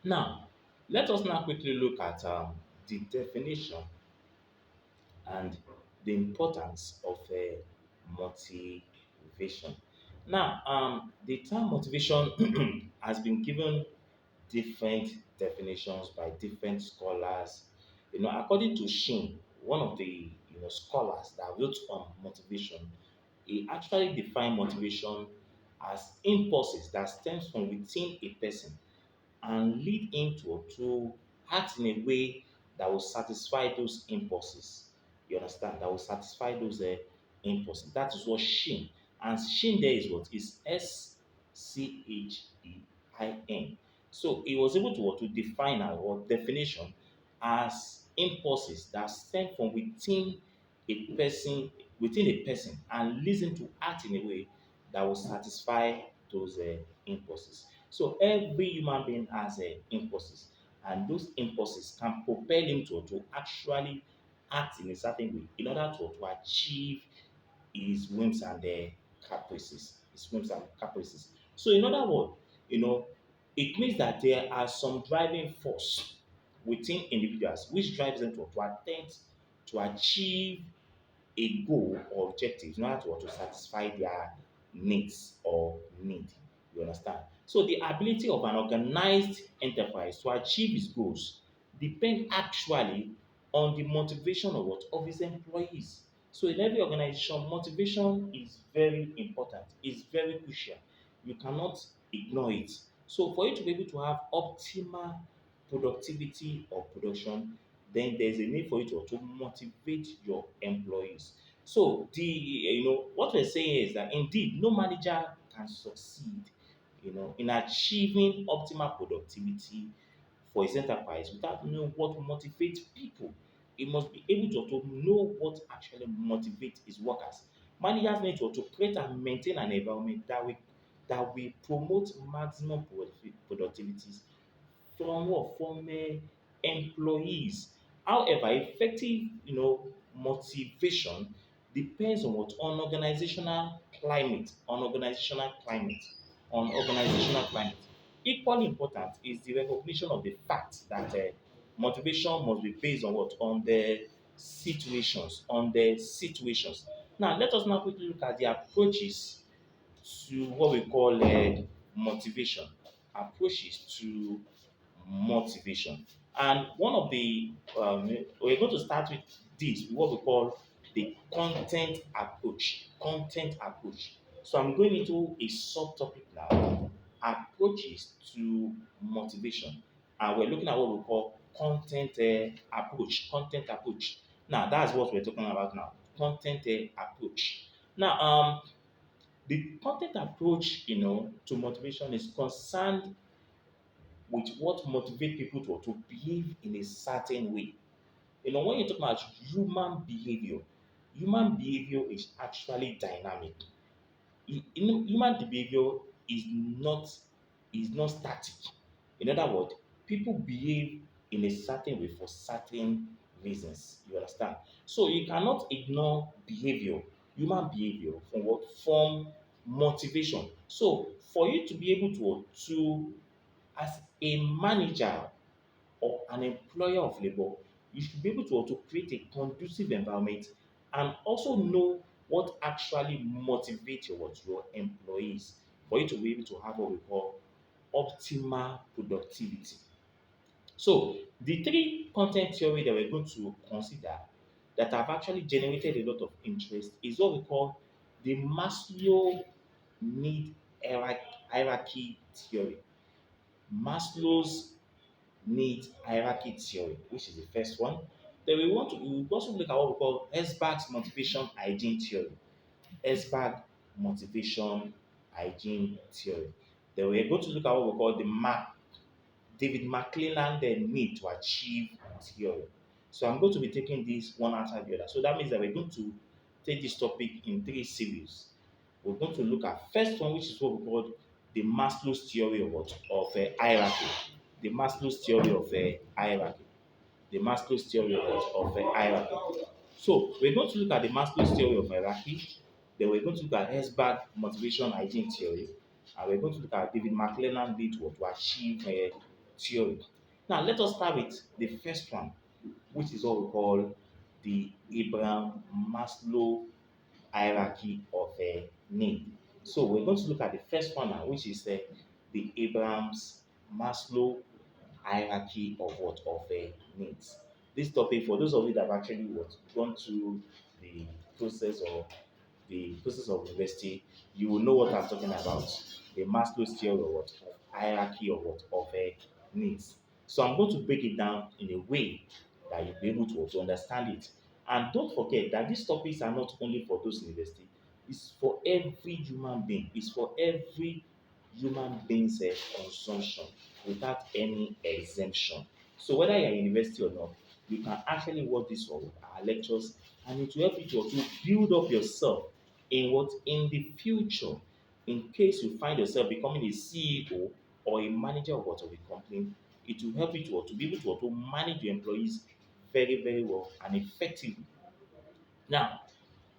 Now, let us now quickly look at the definition and the importance of motivation. Now, the term motivation has been given different definitions by different scholars. According to Shin, one of the scholars that wrote on motivation, he actually defined motivation as impulses that stems from within a person and lead him to act in a way that will satisfy those impulses. You understand? That will satisfy those impulses. That is what Shin. And Shin there is what? Is Schein. So he was able to to define our definition as impulses that stem from within a person and leads him to act in a way that will satisfy those impulses. So every human being has impulses, and those impulses can propel him to actually act in a certain way in order to achieve his whims and caprices. His whims and caprices. So in other words, it means that there are some driving force within individuals which drives them to attempt to achieve a goal or objective in order to satisfy their needs or need. You understand? So the ability of an organized enterprise to achieve its goals depend actually on the motivation of what of its employees. So in every organization, motivation is very important, is very crucial. You cannot ignore it. So for you to be able to have optimal productivity or production, then there's a need for you to motivate your employees. So what we're saying is that indeed no manager can succeed in achieving optimal productivity for his enterprise without knowing what motivates people. He must be able to know what actually motivates his workers. Managers need to create and maintain an environment that will promote maximum productivity from what? From employees. However, effective, motivation depends on what? On organizational climate, on organizational climate. Equally important is the recognition of the fact that motivation must be based on what? On the situations. Now, let us now quickly look at the approaches to what we call motivation. Approaches to motivation. And one of we're going to start with this, what we call the content approach. Content approach. So I'm going into a subtopic now, approaches to motivation. And we're looking at what we call content approach. Content approach. Now, that's what we're talking about now. Content approach. Now, the content approach, to motivation is concerned with what motivate people to behave in a certain way. When you talk about human behavior is actually dynamic. Human behavior is not static. In other words, people behave in a certain way for certain reasons. You understand? So you cannot ignore human behavior from what? From motivation. So for you to be able to as a manager or an employer of labor, you should be able to create a conducive environment and also know what actually motivates your employees for you to be able to have what we call optimal productivity. So the three content theory that we're going to consider that have actually generated a lot of interest is what we call the Maslow need hierarchy theory. Maslow's need hierarchy theory, which is the first one. Then we also look at what we call Herzberg's motivation hygiene theory. Herzberg motivation hygiene theory. Then we're going to look at what we call the David McClelland need to achieve theory. So I'm going to be taking this one after the other. So that means that we're going to take this topic in three series. We're going to look at first one, which is what we call the Maslow's theory of hierarchy. The Maslow's theory of hierarchy. The Maslow's theory of hierarchy. So we're going to look at the Maslow's theory of hierarchy. Then we're going to look at Herzberg motivation hygiene theory. And we're going to look at David McClelland need to achieve theory. Now let us start with the first one, which is what we call the Abraham Maslow hierarchy of need. So we're going to look at the first one now, which is the Abraham's Maslow hierarchy of what of needs. This topic, for those of you that have actually what gone through the process or the process of university, you will know what I'm talking about. The Maslow's theory of what of hierarchy of what of needs. So I'm going to break it down in a way that you'll be able to understand it. And don't forget that these topics are not only for those in university, it's for every human being, it's for every human being's consumption without any exemption. So whether you're in university or not, you can actually watch this or our lectures, and it will help you to build up yourself in what in the future, in case you find yourself becoming a CEO or a manager of what of a company, it will help you to be able to manage your employees very, very well and effectively. Now,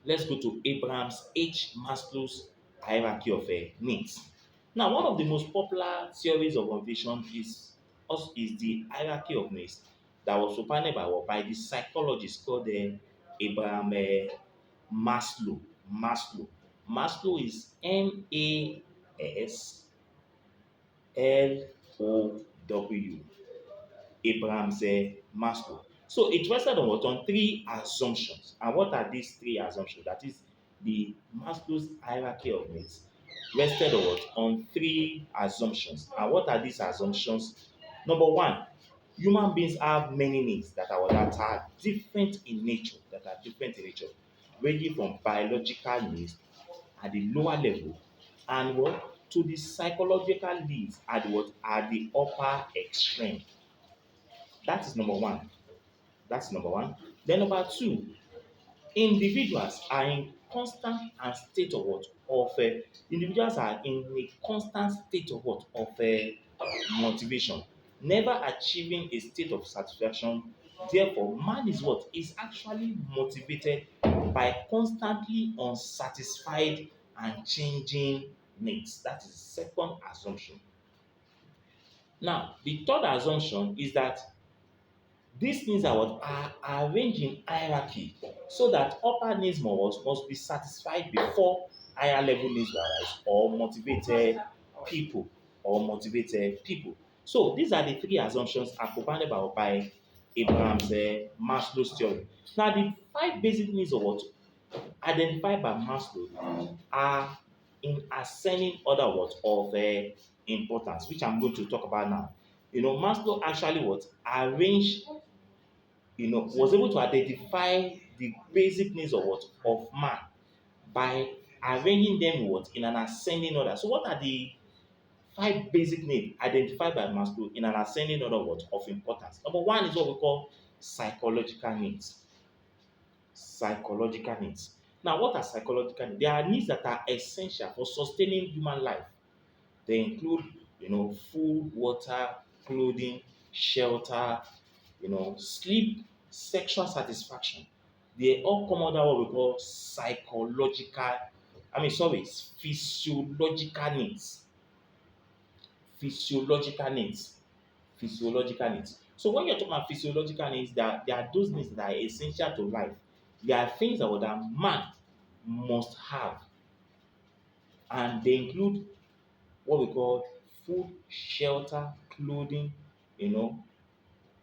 let's go to Abraham's H. Maslow's hierarchy of needs. Now, one of the most popular theories of motivation is the hierarchy of needs that was provided by the psychologist called Abraham Maslow. Maslow. Maslow is Maslow. Abraham's Maslow. So it rested on what? On three assumptions. And what are these three assumptions? That is the Maslow's hierarchy of needs rested on what? On three assumptions. And what are these assumptions? Number one, human beings have many needs that are different in nature, ranging from biological needs at the lower level and what to the psychological needs at what at the upper extreme. That is number one. That's number one. Then number two, individuals are in constant and state of what? Individuals are in a constant state of what? Motivation, never achieving a state of satisfaction. Therefore, man is what? Is actually motivated by constantly unsatisfied and changing needs. That is the second assumption. Now, the third assumption is that these things are what are arranged in hierarchy so that upper needs must be satisfied before higher level needs will arise or motivated people. So these are the three assumptions accompanied by Abraham's Maslow's theory. Now the five basic needs of what identified by Maslow are in ascending order what of importance, which I'm going to talk about now. Maslow actually what arranged was able to identify the basic needs of what of man by arranging them what in an ascending order. So what are the five basic needs identified by Maslow in an ascending order what of importance? Number one is what we call psychological needs. Psychological needs. Now, what are psychological needs? They are needs that are essential for sustaining human life. They include, food, water, clothing, shelter, sleep, sexual satisfaction. They all come under what we call physiological needs. Physiological needs. Physiological needs. So when you're talking about physiological needs, there are those needs that are essential to life. There are things that man must have, and they include what we call food, shelter, clothing, you know,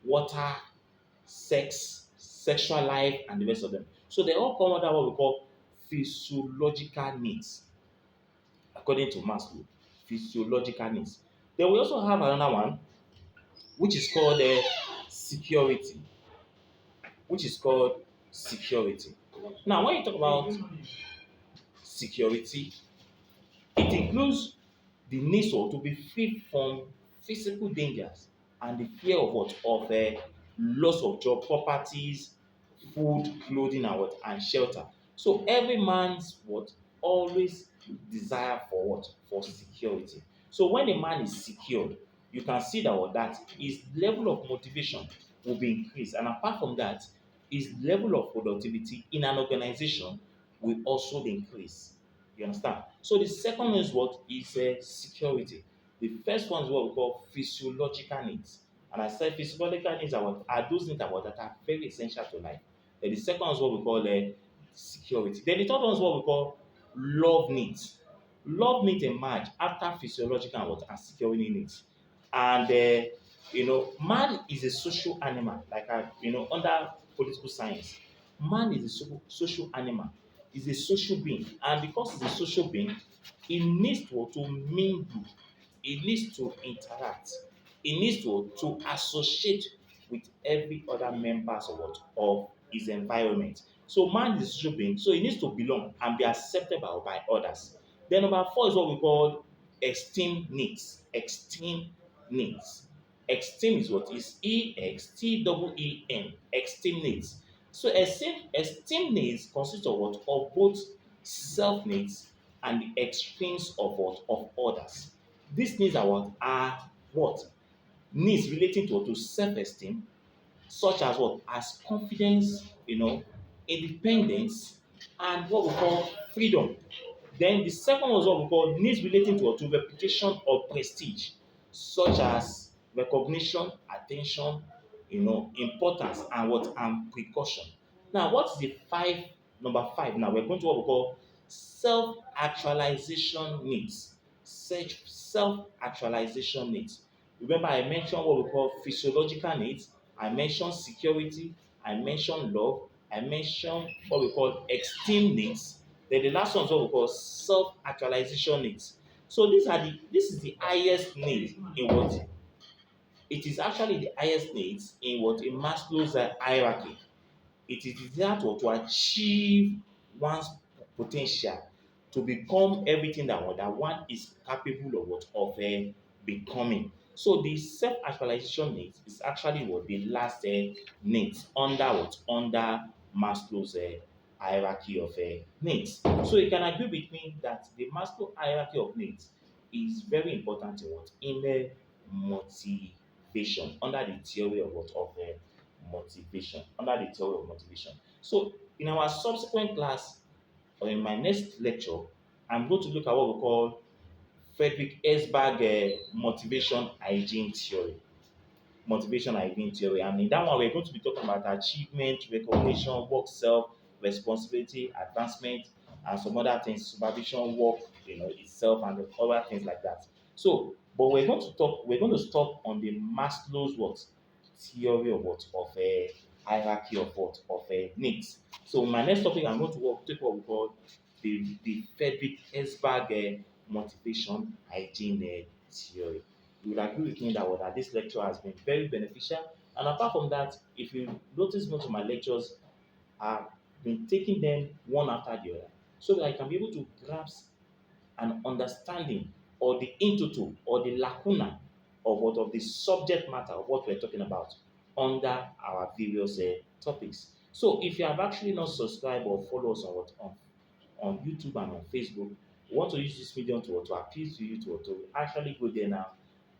water, sex, sexual life, and the rest of them. So they all come under what we call physiological needs, according to Maslow. Physiological needs. Then we also have another one, which is called security. Which is called security. Now, when you talk about security, it includes the need to be free from physical dangers and the fear of what? Of loss of job, properties, food, clothing, and what? And shelter. So every man's what? Always desire for what? For security. So when a man is secured, you can see that his level of motivation will be increased. And apart from that, his level of productivity in an organization will also increase. You understand? So the second is what is security. The first one is what we call physiological needs. And I said physiological needs are those needs that are very essential to life. Then the second one is what we call security. Then the third one is what we call love needs. Love needs emerge after physiological and security needs. And man is a social animal. Like under political science, man is a social animal. Is a social being, and because he's a social being, he needs to mingle, he needs to interact, he needs to associate with every other members of his environment. So man is a social being, so he needs to belong and be accepted by others. Then number four is what we call esteem needs. Esteem needs. Esteem is what is EXTEEN. Esteem needs. So esteem needs consist of what? Of both self needs and the extremes of what? Of others. These needs are what? Are what? Needs relating to self-esteem, such as what? As confidence, independence, and what we call freedom. Then the second one is what we call needs relating to reputation or prestige, such as recognition, attention, importance, and what? And precaution. Now, what is the number five now? We're going to what we call self-actualization needs. Self-actualization needs. Remember, I mentioned what we call physiological needs, I mentioned security, I mentioned love, I mentioned what we call esteem needs. Then the last one is what we call self-actualization needs. So this is the highest need in what? It is actually the highest needs in what? In Maslow's hierarchy. It is desired to achieve one's potential, to become everything that one is capable of becoming. So the self-actualization needs is actually what the last needs under Maslow's hierarchy of needs. So you can agree with me that the Maslow hierarchy of needs is very important in what? In motivation, under the theory of what? Of motivation, under the theory of motivation. So in our subsequent class or in my next lecture, I'm going to look at what we call Frederick Esberg motivation hygiene theory. Motivation hygiene theory. And in that one, we're going to be talking about achievement, recognition, work self, responsibility, advancement, and some other things, supervision, work, itself, and other things like that. So, but we're going to stop on the Maslow's what? Theory of what? Of a hierarchy of what? Of needs. So, my next topic, I'm going to take what we call the Frederick Esberg motivation hygiene theory. You will agree with me that this lecture has been very beneficial. And apart from that, if you notice most of my lectures, I've been taking them one after the other so that I can be able to grasp an understanding or the intuitu or the lacuna of the subject matter of what we're talking about under our various topics. So if you have actually not subscribed or follow us on YouTube and on Facebook, we want to use this medium to appeal to you to actually go there now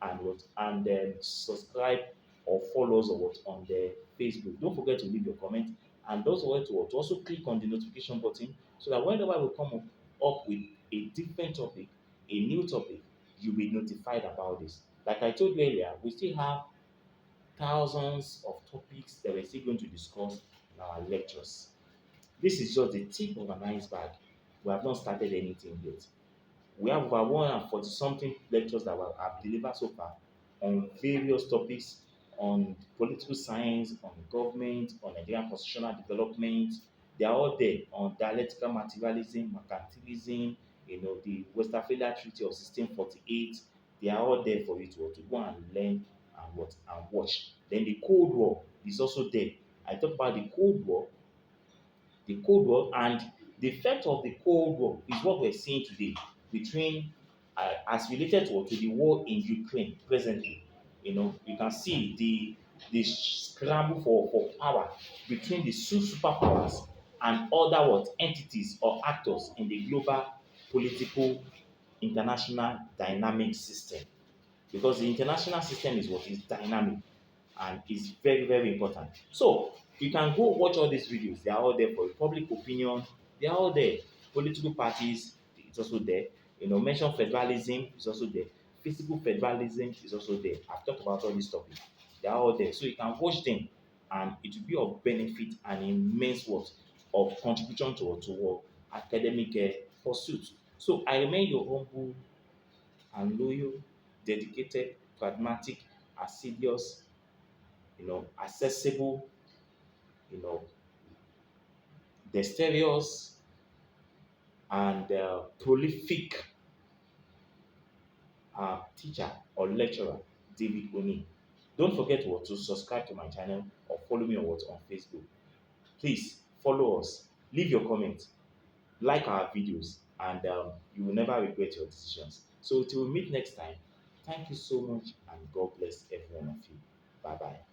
and then subscribe or follow us on the Facebook. Don't forget to leave your comment, and don't forget to also click on the notification button so that whenever we come up with a different topic, a new topic, you'll be notified about this. Like I told you earlier, we still have thousands of topics that we're still going to discuss in our lectures. This is just the tip of an iceberg. We have not started anything yet. We have over 140 something lectures that have delivered so far on various topics on political science, on government, on Nigerian constitutional development. They are all there on dialectical materialism, mercantilism, the Westphalia Treaty of 1648. They are all there for you to go and learn and watch. Then the Cold War is also there. I talk about the Cold War, and the effect of the Cold War is what we're seeing today between, as related to the war in Ukraine presently. You can see the scramble for power between the two superpowers and other entities or actors in the global political international dynamic system, because the international system is what is dynamic and is very, very important. So you can go watch all these videos. They are all there for you. Public opinion, they are all there. Political parties, it's also there. Mention federalism, it's also there. Physical federalism is also there. I've talked about all these topics. They are all there. So you can watch them and it will be of benefit and immense what of contribution to our academic pursuit. So I remain your humble and loyal, dedicated, pragmatic, assiduous, accessible, you know, dexterous, and prolific teacher or lecturer, David Oni. Don't forget what to subscribe to my channel or follow me on Facebook. Please follow us, leave your comments, like our videos, and you will never regret your decisions. So till we meet next time, thank you so much and God bless every one of you. Bye bye.